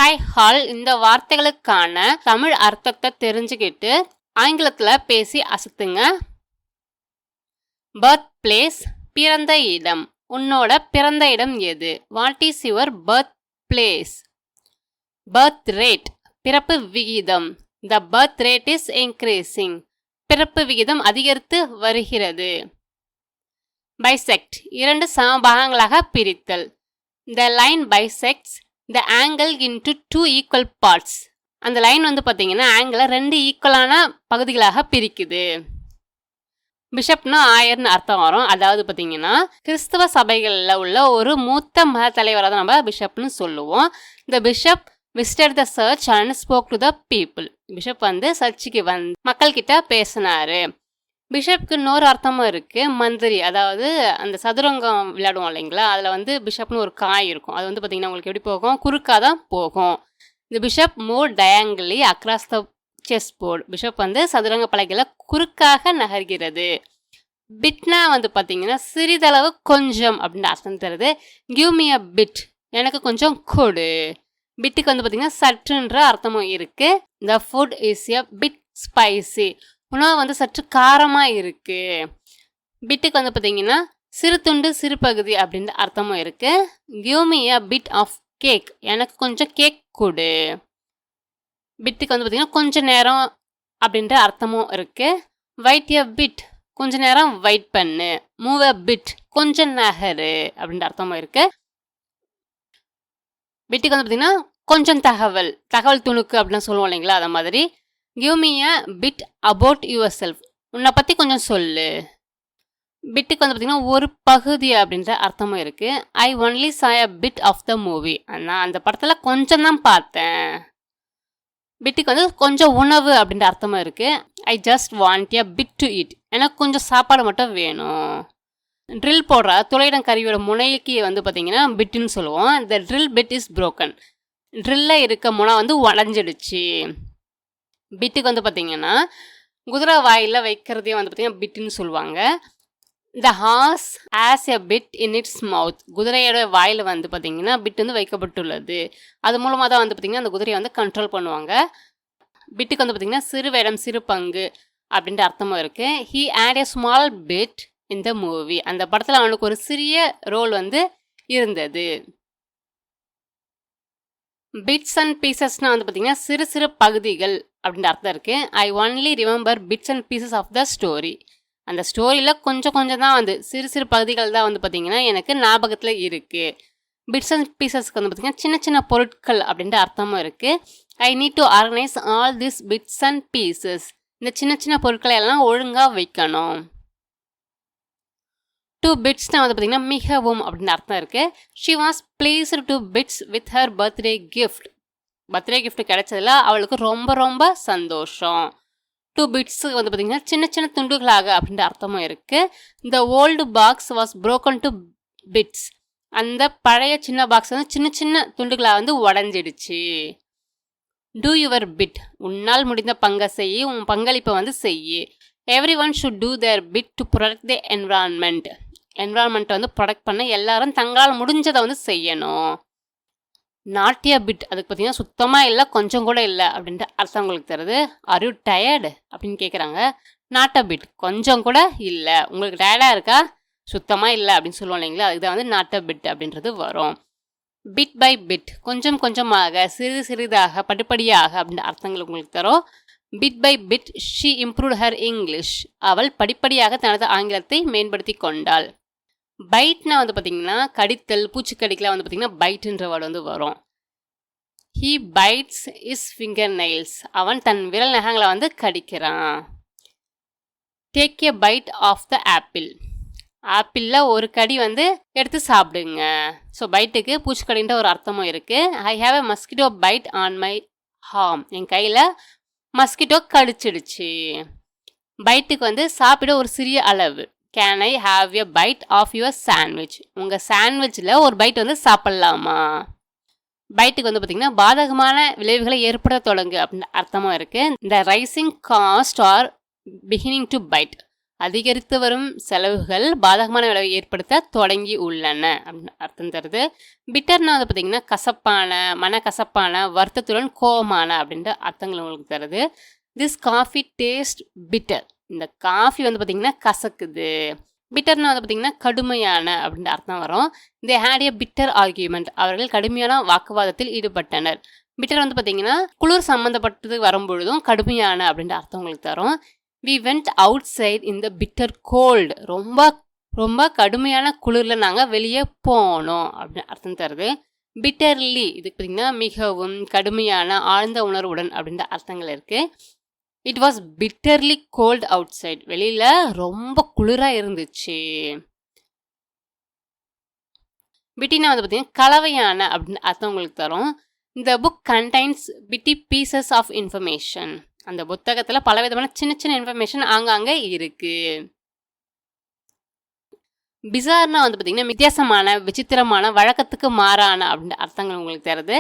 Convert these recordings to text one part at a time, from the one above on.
Hi hall இந்த வார்த்தைகளுக்கான தமிழ் அர்த்தத்தை தெரிஞ்சுக்கிட்டு ஆங்கிலத்தில் பேசி அசத்துங்க. birthplace பிறந்த இடம். உன்னோட பிறந்த இடம் எது? What is your birthplace? birthrate பிறப்பு விகிதம். The birthrate is increasing. பிறப்பு விகிதம் அதிகரித்து வருகிறது. bisect இரண்டு சமபாகங்களாக பிரித்தல். The line bisects the angle into two equal parts. அந்த லைன் பார்த்தீங்கன்னா ஆங்கிளை ரெண்டு ஈக்குவலான பகுதிகளாக பிரிக்குது. பிஷப்னா ஆயர்னு அர்த்தம் வரும். அதாவது பார்த்தீங்கன்னா கிறிஸ்தவ சபைகளில் உள்ள ஒரு மூத்த மத தலைவராக தான் நம்ம பிஷப்னு சொல்லுவோம். இந்த bishop visited the church and spoke to the people. Bishop சர்ச்சுக்கு மக்கள்கிட்ட பேசினாரு. பிஷப்க்கு இன்னொரு அர்த்தமும் இருக்குது, மந்திரி. அதாவது அந்த சதுரங்கம் விளையாடுவோம் இல்லைங்களா, அதில் பிஷப்னு ஒரு காய் இருக்கும். அது பார்த்தீங்கன்னா உங்களுக்கு எப்படி போகும்? குறுக்காக தான் போகும். இந்த bishop move diagonally across the chess board. Bishop சதுரங்க பலகையில் குறுக்காக நகர்கிறது. பிட்னா பார்த்தீங்கன்னா சிறிதளவு கொஞ்சம் அப்படின்னு அர்த்தம் தருது. கிவ் மீ அ பிட், எனக்கு கொஞ்சம் கொடு. பிட்டுக்கு பார்த்தீங்கன்னா சற்றுன்ற அர்த்தமும் இருக்குது. The food is a bit spicy, உணவு சற்று காரமாக இருக்குது. பிட்டுக்கு பார்த்தீங்கன்னா சிறு துண்டு சிறு பகுதி அப்படின்ற அர்த்தமும் இருக்குது. Give me a bit of cake, எனக்கு கொஞ்சம் கேக் கொடு. பிட்டுக்கு பார்த்தீங்கன்னா கொஞ்ச நேரம் அப்படின்ற அர்த்தமும் இருக்குது. வெயிட் எ பிட், கொஞ்ச நேரம் வெயிட் பண்ணு. மூவ் அ பிட், கொஞ்சம் நகரு அப்படின்ற அர்த்தமும் இருக்குது. பிட்டுக்கு பார்த்தீங்கன்னா கொஞ்சம் தகவல் துணுக்கு அப்படின்னு சொல்லுவோம் இல்லைங்களா, அதை மாதிரி. Give me a bit about your self, உன்னை பற்றி கொஞ்சம் சொல்லு. பிட்டுக்கு பார்த்தீங்கன்னா ஒரு பகுதி அப்படின்ற அர்த்தமும் இருக்குது. I only saw a bit of the movie, நான் அந்த படத்தில் கொஞ்சம் தான் பார்த்தேன். பிட்டுக்கு கொஞ்சம் உணவு அப்படின்ற அர்த்தமும் இருக்குது. I just want a bit to it, எனக்கு கொஞ்சம் சாப்பாடு மட்டும் வேணும். ட்ரில் போடுற துளையிடம் கருவியோட முனைக்கு பார்த்தீங்கன்னா பிட்டுன்னு சொல்லுவோம். த ட்ரில் பிட் இஸ் broken, ட்ரில்ல இருக்க முனை உடஞ்சிடுச்சு. பிட்டுக்கு பார்த்தீங்கன்னா குதிரை வாயில் வைக்கிறதையும் பார்த்தீங்கன்னா பிட்டுன்னு சொல்லுவாங்க. The horse has a bit in its mouth, குதிரையோட வாயில் பார்த்தீங்கன்னா பிட் வைக்கப்பட்டுள்ளது. அது மூலமாக தான் பார்த்தீங்கன்னா அந்த குதிரையை கண்ட்ரோல் பண்ணுவாங்க. பிட்டுக்கு பார்த்தீங்கன்னா சிறு வேடம் சிறு பங்கு அப்படின்ற அர்த்தமும் இருக்குது. He had a small bit in the movie, அந்த படத்தில் அவனுக்கு ஒரு சிறிய ரோல் இருந்தது. பிட்ஸ் அண்ட் பீசஸ்னா பார்த்தீங்கன்னா சிறு சிறு பகுதிகள் அப்படின்ற அர்த்தம் இருக்குது. I only remember bits and pieces of the story, அந்த ஸ்டோரியில் கொஞ்சம் கொஞ்சம் தான் சிறு சிறு பகுதிகள் தான் பார்த்தீங்கன்னா எனக்கு ஞாபகத்தில் இருக்குது. பிட்ஸ் அண்ட் பீசஸ்க்கு பார்த்தீங்கன்னா சின்ன சின்ன பொருட்கள் அப்படின்ற அர்த்தமும் இருக்குது. ஐ need to organise all this bits and pieces, இந்த சின்ன சின்ன பொருட்களை எல்லாம் ஒழுங்காக வைக்கணும். டூ பிட்ஸ்னா பார்த்தீங்கன்னா மிகவும் அப்படின்னு அர்த்தம் இருக்குது. She was pleased to bits with her birthday gift, birthday gift கிடைச்சதுல அவளுக்கு ரொம்ப ரொம்ப சந்தோஷம். டூ பிட்ஸுக்கு பார்த்தீங்கன்னா சின்ன சின்ன துண்டுகளாக அப்படின்ற அர்த்தமும் இருக்குது. இந்த old box was broken to bits, அந்த பழைய சின்ன பாக்ஸ் சின்ன சின்ன துண்டுகளாக உடஞ்சிடுச்சு. டூ யுவர் பிட், உன்னால் முடிந்த பங்கை செய், உன் பங்களிப்பை செய். Everyone should do their bit to protect the என்விரான்மெண்ட்டை ப்ரொடெக்ட் பண்ண எல்லாரும் தங்களால் முடிஞ்சதை செய்யணும். நாட்டிய பிட், அதுக்கு பார்த்தீங்கன்னா சுத்தமாக இல்லை கொஞ்சம் கூட இல்லை அப்படின்ட்டு அர்த்தம் உங்களுக்கு தருது. ஆர் யூ டயர்டு அப்படின்னு கேட்குறாங்க. நாட் அ பிட், கொஞ்சம் கூட இல்லை. உங்களுக்கு டயர்டாக இருக்கா? சுத்தமாக இல்லை அப்படின்னு சொல்லுவோம் இல்லைங்களா, அதுக்கு தான் நாட் அ பிட் அப்படின்றது வரும். பிட் பை பிட், கொஞ்சம் கொஞ்சமாக சிறிது சிறிதாக படிப்படியாக அப்படின்ற அர்த்தங்கள் உங்களுக்கு தரும். Bit by bit she improved her English, அவள் படிப்படியாக தனது ஆங்கிலத்தை மேம்படுத்தி கொண்டாள். பைட்னா பார்த்தீங்கன்னா கடித்தல், பூச்சிக்கடிக்கெலாம் பார்த்தீங்கன்னா பைட்டுன்ற வேர்டு வரும். He bites his finger nails, அவன் தன் விரல் நகங்களை கடிக்கிறான். Take a bite of the apple, ஆப்பிளில் ஒரு கடி எடுத்து சாப்பிடுங்க. ஸோ பைட்டுக்கு பூச்சிக்கடின்ற ஒரு அர்த்தமும் இருக்குது. I have a mosquito bite on my arm, என் கையில் மஸ்கிட்டோ கடிச்சிடுச்சு. பைட்டுக்கு சாப்பிட ஒரு சிறிய அளவு. Can I have a bite of your sandwich, உங்கள் சாண்ட்விச்சில் ஒரு பைட் சாப்பிட்லாமா. பைட்டுக்கு பார்த்தீங்கன்னா பாதகமான விளைவுகளை ஏற்பட தொடங்கு அப்படின்னு அர்த்தமும் இருக்குது. இந்த rising cost are beginning to bite, அதிகரித்து வரும் செலவுகள் பாதகமான விளைவை ஏற்படுத்த தொடங்கி உள்ளன அப்படின்னு அர்த்தம் தருது. பிட்டர்னா வந்து பார்த்தீங்கன்னா கசப்பான, மனக்கசப்பான, வருத்தத்துடன் கோபமான அப்படின்ற அர்த்தங்கள் உங்களுக்கு தருது. This coffee taste bitter. இந்த காஃபி வந்து பார்த்தீங்கன்னா கசக்குது. பிட்டர்னா வந்து பார்த்தீங்கன்னா கடுமையான அப்படின்ற அர்த்தம் வரும். They had a bitter argument. அவர்கள் கடுமையான வாக்குவாதத்தில் ஈடுபட்டனர். பிட்டர் வந்து பார்த்தீங்கன்னா குளிர் சம்மந்தப்பட்டது வரும்பொழுதும் கடுமையான அப்படின்ற அர்த்தம் உங்களுக்கு தரும். We went outside in the bitter cold. ரொம்ப ரொம்ப கடுமையான குளிரில் நாங்கள் வெளியே போனோம் அப்படின்னு அர்த்தம் தருது. பிட்டர்லி இதுக்கு பார்த்தீங்கன்னா மிகவும், கடுமையான, ஆழ்ந்த உணர்வுடன் அப்படின்ற அர்த்தங்கள் இருக்குது. It was bitterly cold outside. வெளியில் ரொம்ப குளிராக இருந்துச்சு. பிட்டினா வந்து பார்த்தீங்கன்னா கலவையான அப்படின்னு அர்த்தம் உங்களுக்கு தரும். இந்த book contains bitty pieces of information. அந்த புத்தகத்தில் பலவிதமான சின்ன சின்ன இன்ஃபர்மேஷன் ஆங்காங்கே இருக்கு. பிசார்னா வந்து பார்த்தீங்கன்னா வித்தியாசமான, விசித்திரமான, வழக்கத்துக்கு மாறான அப்படின்ற அர்த்தங்கள் உங்களுக்கு தருது.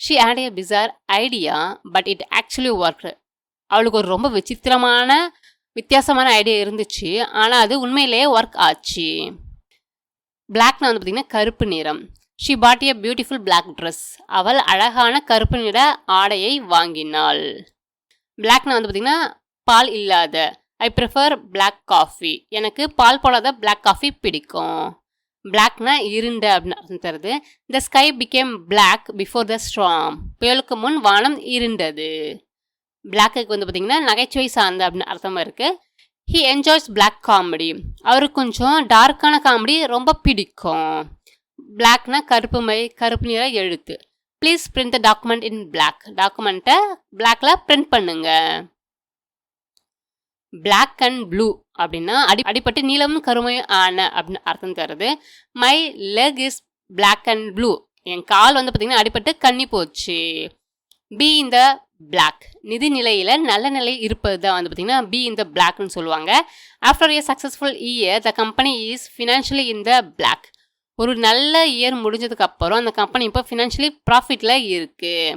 She had a bizarre idea but it actually work. அவளுக்கு ஒரு ரொம்ப வித்தியாசமான ஐடியா இருந்துச்சு, ஆனால் அது உண்மையிலேயே ஒர்க் ஆச்சு. பிளாக்னா வந்து பார்த்தீங்கன்னா கருப்பு நிறம். She bought a beautiful black dress. அவள் அழகான கருப்பு நிற ஆடையை வாங்கினாள். பிளாக்னா வந்து பார்த்தீங்கன்னா பால் இல்லாத. I prefer black coffee. எனக்கு பால் போடாத பிளாக் காஃபி பிடிக்கும். பிளாக்னா இருண்ட அப்படின்னு அர்த்தம் தருது. The sky became black before the storm. புயலுக்கு முன் வானம் இருண்டது. பிளாக்குக்கு வந்து பார்த்தீங்கன்னா நகைச்சுவை சார்ந்த அப்படின்னு அர்த்தமாக இருக்குது. He enjoys black comedy. அவருக்கு கொஞ்சம் டார்க்கான காமெடி ரொம்ப பிடிக்கும். பிளாக்னா கருப்பு நிற எழுத்து. Please print the document in black. டாக்குமெண்ட்டை பிளாக்ல பிரிண்ட் பண்ணுங்க. பிளாக் அண்ட் ப்ளூ அப்படின்னா அடிப்பட்டு நீளமும் கருமையும் ஆன அப்படின்னு அர்த்தம் தருது. My leg is black and blue. என் கால் வந்து பார்த்தீங்கன்னா அடிப்பட்டு கண்ணி போச்சு. Be in the black. நிதி நிலையில் நல்ல நிலை இருப்பது தான் வந்து பார்த்தீங்கன்னா பி இன் த பிளாக்னு சொல்லுவாங்க. After a successful year the company is financially in the black. ஒரு நல்ல இயர் முடிஞ்சதுக்கு அப்புறம் அந்த கம்பெனி இப்போ ஃபினான்ஷியலி ப்ராஃபிட்டில் இருக்குது.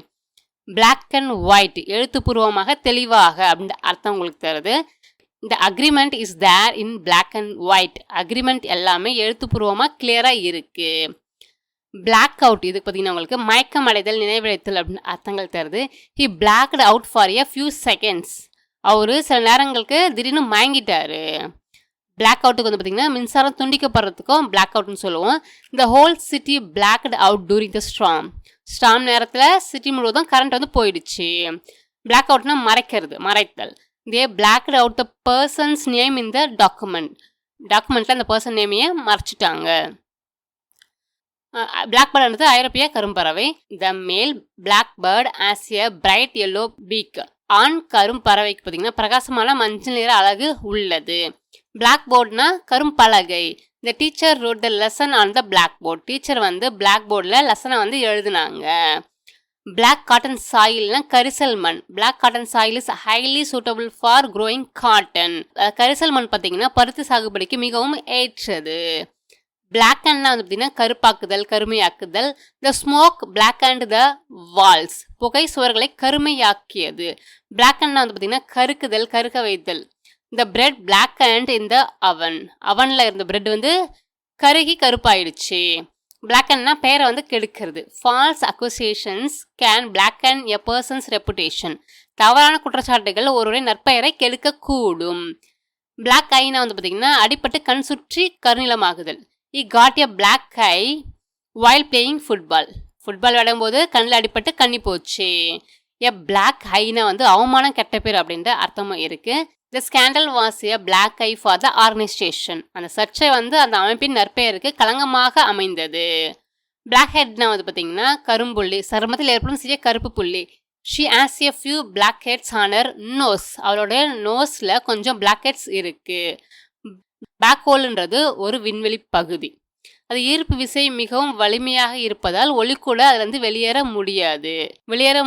பிளாக் அண்ட் ஒயிட் எழுத்துப்பூர்வமாக தெளிவாக அப்படின்ற அர்த்தம் உங்களுக்கு தருது. இந்த agreement is there in black and white. Agreement எல்லாமே எழுத்துப்பூர்வமாக கிளியராக இருக்குது. பிளாக் அவுட் இதுக்கு பார்த்தீங்கன்னா உங்களுக்கு மயக்கம் அடைதல், நினைவிழைத்தல் அப்படின்னு அர்த்தங்கள் தருது. He blacked out for a few seconds. அவர் சில நேரங்களுக்கு திடீர்னு மயங்கிட்டாரு. பிளாக் அவுட்டுக்கு வந்து பார்த்தீங்கன்னா மின்சாரம் துண்டிக்கப்படுறதுக்கும் பிளாக் அவுட்னு சொல்லுவோம். இந்த whole city blacked out during the storm நேரத்தில் சிட்டி முழுவதும் கரண்ட் வந்து போயிடுச்சு. பிளாக் அவுட்னா மறைத்தல். They blacked out the person's name in the டாக்குமெண்ட்டில் அந்த பர்சன் நேமையே மறைச்சிட்டாங்க. பிளாக்பர்டுன்றது ஐரோப்பிய கரும்பறவை. The male blackbird has a bright yellow beak. ஆண் கரும்பறவைக்கு பார்த்தீங்கன்னா பிரகாசமான மஞ்சள் நிற அழகு உள்ளது. பிளாக்போர்ட்னா கரும்பலகை. The teacher wrote the lesson on the blackboard. Teacher வந்து பிளாக்போர்டில் லெசனை வந்து எழுதுனாங்க. பிளாக் காட்டன் சாயில்னா கரிசல் மண். Black cotton soil is highly suitable for growing cotton. கரிசல் மண் பார்த்தீங்கன்னா பருத்தி சாகுபடிக்கு மிகவும் ஏற்றது. பிளாக்கன்னா வந்து பார்த்தீங்கன்னா கருப்பாக்குதல், கருமையாக்குதல். த ஸ்மோக் பிளாக்கண்ட் த வால்ஸ். புகை சுவர்களை கருமையாக்கியது. பிளாக்கன்னா வந்து பார்த்தீங்கன்னா கருக்குதல், கருக்க வைத்தல். இந்த பிரெட் பிளாக்கண்ட் இந்த அவனில் இருந்த பிரெட் வந்து கருப்பாயிடுச்சு. பிளாக்கன்னா பேரை வந்து கெடுக்கிறது. False accusations can blacken a person's reputation. தவறான குற்றச்சாட்டுகள் ஒருவரை நற்பெயரை கெடுக்கக்கூடும். பிளாக் ஐனா வந்து பார்த்தீங்கன்னா அடிப்பட்டு கண் சுற்றி கருநிலமாகுதல். He got a black eye while playing football. Football விளையாடும்போது கண்ணில் அடிப்பட்டு கண்ணி போச்சு. எ பிளாக் ஐனா வந்து அவமானம், கெட்ட பேர் அப்படின்ற அர்த்தமும் இருக்கு. The scandal was a black eye for the organisation. அந்த சர்ச்சை வந்து அந்த அமைப்பின் நற்பெயருக்கு களங்கமாக அமைந்தது. பிளாக் ஹெட்னா வந்து பார்த்தீங்கன்னா கரும்புள்ளி, சருமத்தில் ஏற்படும் சிறிய கருப்பு புள்ளி. She has a few blackheads on her nose. அவளுடைய நோஸில் கொஞ்சம் பிளாக் ஹெட்ஸ் இருக்கு. blackholeன்றது ஒரு விண்வெளி பகுதி. அது ஈர்ப்பு விசை மிகவும் வலிமையாக இருப்பதால் ஒளி கூட அதுலேருந்து வெளியேற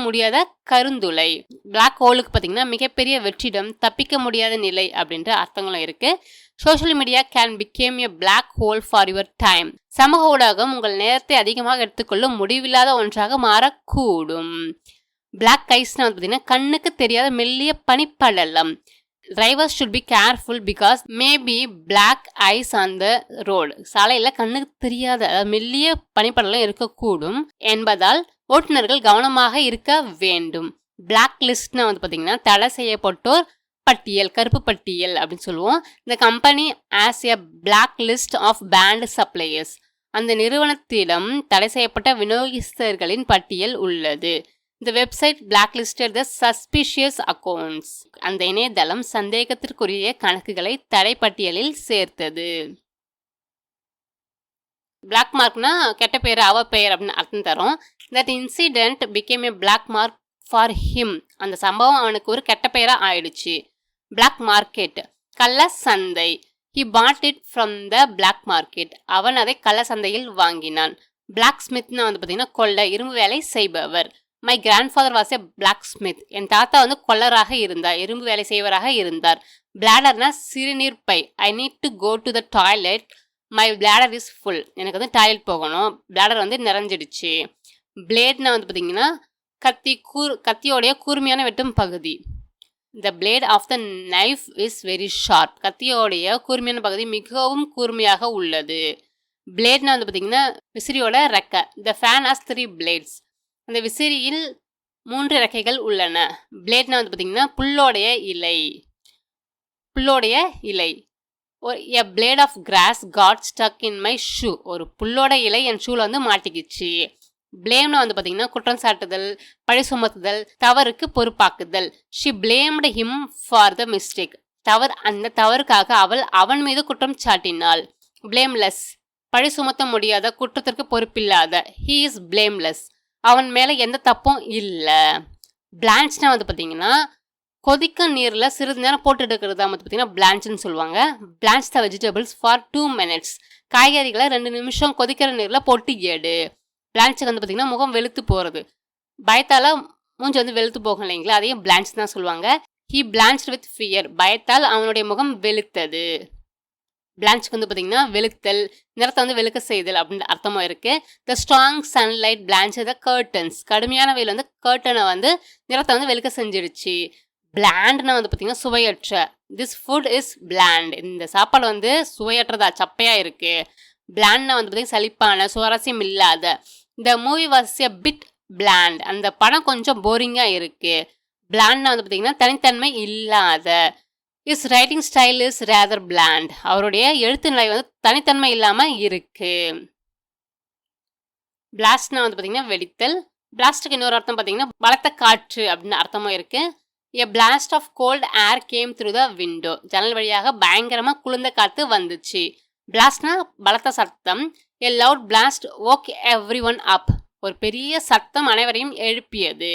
முடியாத கருந்துளை. பிளாக் ஹோலுக்கு பார்த்தீங்கன்னா மிகப்பெரிய வெற்றிடம், தப்பிக்க முடியாத நிலை அப்படின்ற அர்த்தங்களும் இருக்கு. Social media can become a black hole for your time. சமூக ஊடகம் உங்கள் நேரத்தை அதிகமாக எடுத்துக்கொள்ளும் முடிவில்லாத ஒன்றாக மாறக்கூடும். பிளாக் ஐஸ்னா வந்து பார்த்தீங்கன்னா கண்ணுக்கு தெரியாத மெல்லிய பனிப்படலம். Drivers should be careful because maybe black ice on the road. சாலையில் கண்ணுக்கு தெரியாத மெல்லிய பனிப்படலம் இருக்கக்கூடும் என்பதால் ஓட்டுநர்கள் கவனமாக இருக்க வேண்டும். பிளாக் லிஸ்ட்னா வந்து பார்த்தீங்கன்னா தடை செய்யப்பட்டோர் பட்டியல், கருப்பு பட்டியல் அப்படின்னு சொல்லுவோம். இந்த company has a blacklist of banned suppliers. அந்த நிறுவனத்திடம் தடை செய்யப்பட்ட விநியோகஸ்தர்களின் பட்டியல் உள்ளது. இந்த website blacklisted the suspicious accounts. அந்த இணையதளம் சந்தேகத்திற்குரிய கணக்குகளை தடைப்பட்டியலில் சேர்த்தது. பிளாக் மார்க்னா கெட்ட பெயர், அவ பெயர் அப்படின்னு அர்த்தம் தரும். That incident became a black mark for him. அந்த சம்பவம் அவனுக்கு ஒரு கெட்ட பெயரா ஆயிடுச்சு. பிளாக் மார்க்கெட், கள்ள சந்தை. He bought it from the black market. அவன் அதை கள்ள சந்தையில் வாங்கினான். blacksmithனா வந்து பார்த்தீங்கன்னா கொள்ள, இரும்பு வேலை செய்பவர். My grandfather was a blacksmith. என் தாத்தா வந்து கொள்ளராக இருந்தார், இரும்பு வேலை செய்வராக இருந்தார். பிளாடர்னா சிறுநீர் பை. I need to go to the toilet. My bladder is full. எனக்கு வந்து டாய்லெட் போகணும், பிளாடர் வந்து நிறைஞ்சிடுச்சு. பிளேட்னா வந்து பார்த்தீங்கன்னா கத்தியோடைய கூர்மையான வெட்டும் பகுதி. The blade of the knife is very sharp. கத்தியோடைய கூர்மையான பகுதி மிகவும் கூர்மையாக உள்ளது. பிளேட்னா வந்து பார்த்தீங்கன்னா விசிறியோட ரெக்கை. The fan has 3 blades. அந்த விசிறியில் 3 ரெக்கைகள் உள்ளன. பிளேட்னா வந்து பார்த்தீங்கன்னா புல்லோடைய இலை. A blade of grass got stuck in my shoe. ஒரு புல்லோட இலை என் ஷூல வந்து மாட்டிக்கிச்சு. பிளேம்னா வந்து பார்த்தீங்கன்னா குற்றம் சாட்டுதல், பழி சுமத்துதல், தவறுக்கு பொறுப்பாக்குதல். She blamed him for the mistake. அந்த தவறுக்காக அவன் மீது குற்றம் சாட்டினாள். பிளேம்லெஸ், பழி சுமத்த முடியாத, குற்றத்திற்கு பொறுப்பில்லாத. He is blameless. அவன் மேலே எந்த தப்பும் இல்லை. பிளான்ச்னா வந்து பார்த்தீங்கன்னா கொதிக்க நீரில் சிறிது நேரம் போட்டு எடுக்கிறது தான் வந்து பார்த்தீங்கன்னா பிளான்ச்னு சொல்லுவாங்க. Blanche the vegetables for 2 minutes. காய்கறிகளை 2 நிமிஷம் கொதிக்கிற நீரில் போட்டு எடு. பிளான்ச்சுக்கு வந்து பார்த்தீங்கன்னா முகம் வெளுத்து போகிறது, பயத்தால் மூஞ்சி வந்து வெளுத்து போகும் இல்லைங்களா, அதையும் பிளான்ச் தான் சொல்லுவாங்க. He blanched with fear. பயத்தால் அவனுடைய முகம் வெளுத்தது. பிளான்ச்சுக்கு வந்து பார்த்தீங்கன்னா வெளுத்தல், நிறத்தை வந்து வெளுக்க செய்தல் அப்படின்னு அர்த்தமாக இருக்குது. The strong sunlight Blanche the curtains. கடுமையான வெயில் வந்து கர்டனை வந்து நிறத்தை வந்து வெளுக்க செஞ்சிடுச்சு. பிளாண்ட்னா வந்து பார்த்தீங்கன்னா சுவையற்ற. This food is bland. இந்த சாப்பாடு வந்து சுவையற்றதா, சப்பையாக இருக்குது. பிளாண்ட்னா வந்து பார்த்தீங்கன்னா சலிப்பான, சுவாரஸ்யம் இல்லாத. The movie was a bit bland. அந்த படம் கொஞ்சம் போரிங்காக இருக்குது. பிளாண்ட்னா வந்து பார்த்தீங்கன்னா தனித்தன்மை இல்லாத. His writing style is rather bland. அவருடைய எழுத்து நிலை வந்து தனித்தன்மை இல்லாமல் இருக்குது. பிளாஸ்ட்னா வந்து பார்த்தீங்கன்னா வெடித்தல். பிளாஸ்ட்டுக்கு இன்னொரு அர்த்தம் பார்த்தீங்கன்னா பலத்த காற்று அப்படின்னு அர்த்தமும் இருக்குது. A blast of cold air came through the window. ஜன்னல் வழியாக பயங்கரமாக குளிர்ந்த காற்று வந்துச்சு. பிளாஸ்ட்னா பலத்த சத்தம். A loud blast woke everyone up. ஒரு பெரிய சத்தம் அனைவரையும் எழுப்பியது.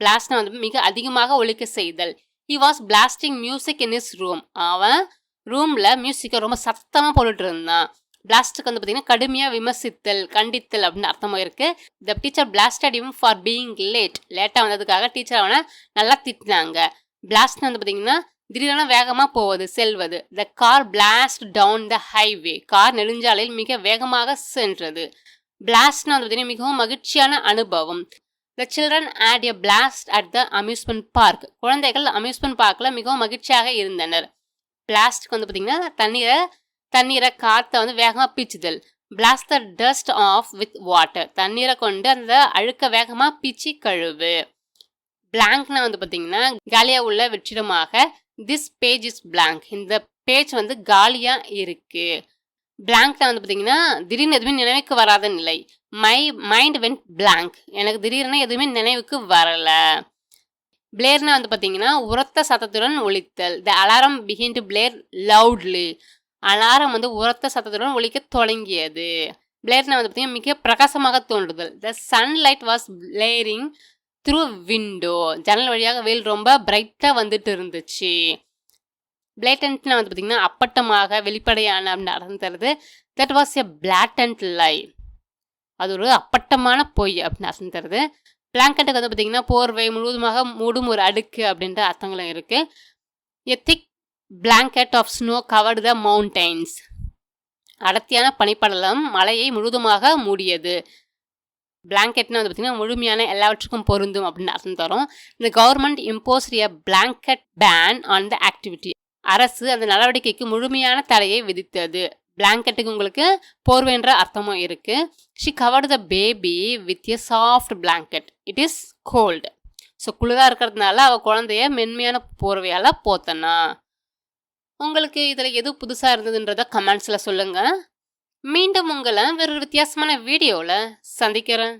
பிளாஸ்ட்னா வந்து மிக அதிகமாக ஒலிக்க செய்தல். he was blasting music in his room. அவன் ரூமில் மியூசிக்கை ரொம்ப சத்தமாக போட்டுட்டு இருந்தான். பிளாஸ்ட்டுக்கு வந்து பார்த்தீங்கன்னா கடுமையாக விமர்சித்தல், கண்டித்தல் அப்படின்னு அர்த்தமாக இருக்குது. The teacher blasted him for being லேட்டாக வந்ததுக்காக டீச்சர் அவனை நல்லா திட்டினாங்க. பிளாஸ்ட்னு வந்து பார்த்தீங்கன்னா திடீரென வேகமாக போவது, செல்வது. The car blast down the highway. கார் நெடுஞ்சாலையில் மிக வேகமாக சென்றது. பிளாஸ்ட்னு வந்து பார்த்தீங்கன்னா மிகவும் மகிழ்ச்சியான அனுபவம். The children had a blast at the amusement park. குழந்தைகள் அம்யூஸ்மெண்ட் பார்க்கில் மிகவும் மகிழ்ச்சியாக இருந்தனர். பிளாஸ்ட்க்கு வந்து பார்த்தீங்கன்னா தண்ணீரை காற்றை வந்து வேகமாக பீச்சுதல். Blast the dust off with water. தண்ணீரை கொண்டு அந்த அழுக்க வேகமாக பீச்சி கழுவு. பிளாங்க்னா வந்து பார்த்தீங்கன்னா காலியாக உள்ள வெற்றிடமாக. This page is blank. இந்த பேஜ் வந்து காலியாக இருக்கு. பிளாங்க்னா வந்து பார்த்தீங்கன்னா திடீர்னு எதுவுமே நினைவுக்கு வராத நிலை. My mind went blank. எனக்கு திடீர்னு எதுவுமே நினைவுக்கு வரலை. பிளேர்னா வந்து பார்த்தீங்கன்னா உரத்த சத்தத்துடன் ஒலித்தல். The alarm begin to blare loudly. Alarm வந்து உரத்த சத்தத்துடன் ஒலிக்க தொடங்கியது. பிளேர்னா வந்து பார்த்தீங்கன்னா மிக பிரகாசமாக தோன்றுதல். The sunlight was blaring through window. ஜன்னல் வழியாக வெயில் ரொம்ப பிரைட்டாக வந்துட்டு இருந்துச்சு. பிளேட்டன்ட்னா வந்து பார்த்தீங்கன்னா அப்பட்டமாக, வெளிப்படையான அப்படின்னு அர்த்தம் தருது. தட் வாஸ் எ பிளாட்டன்ட் லை. அது ஒரு அப்பட்டமான பொய் அப்படின்னு அர்த்தம் தருது. பிளாங்கெட்டுக்கு வந்து பார்த்தீங்கன்னா போர்வை, முழுவதுமாக மூடும் ஒரு அடுக்கு அப்படின்ற அர்த்தங்களும் இருக்குது. A thick blanket of snow covered the mountains. அடர்த்தியான பனிப்படலம் மலையை முழுவதுமாக மூடியது. பிளாங்கெட்னு வந்து பார்த்தீங்கன்னா முழுமையான எல்லாவற்றுக்கும் பொருந்தும் அப்படின்னு அர்த்தம் தரும். இந்த government imposed a blanket ban on the activity. அரசு அந்த நடவடிக்கைக்கு முழுமையான தடையை விதித்தது. பிளாங்கெட்டுக்கு உங்களுக்கு போர்வைன்ற அர்த்தமும் இருக்கு. She covered the baby with a soft blanket. It is cold. So குளிராக இருக்கிறதுனால அவள் குழந்தைய மென்மையான போர்வையால் போத்தனா. உங்களுக்கு இதில் எது புதுசாக இருந்ததுன்றத கமெண்ட்ஸில் சொல்லுங்கள். மீண்டும் உங்களை வேறு வித்தியாசமான வீடியோவில் சந்திக்கிறேன்.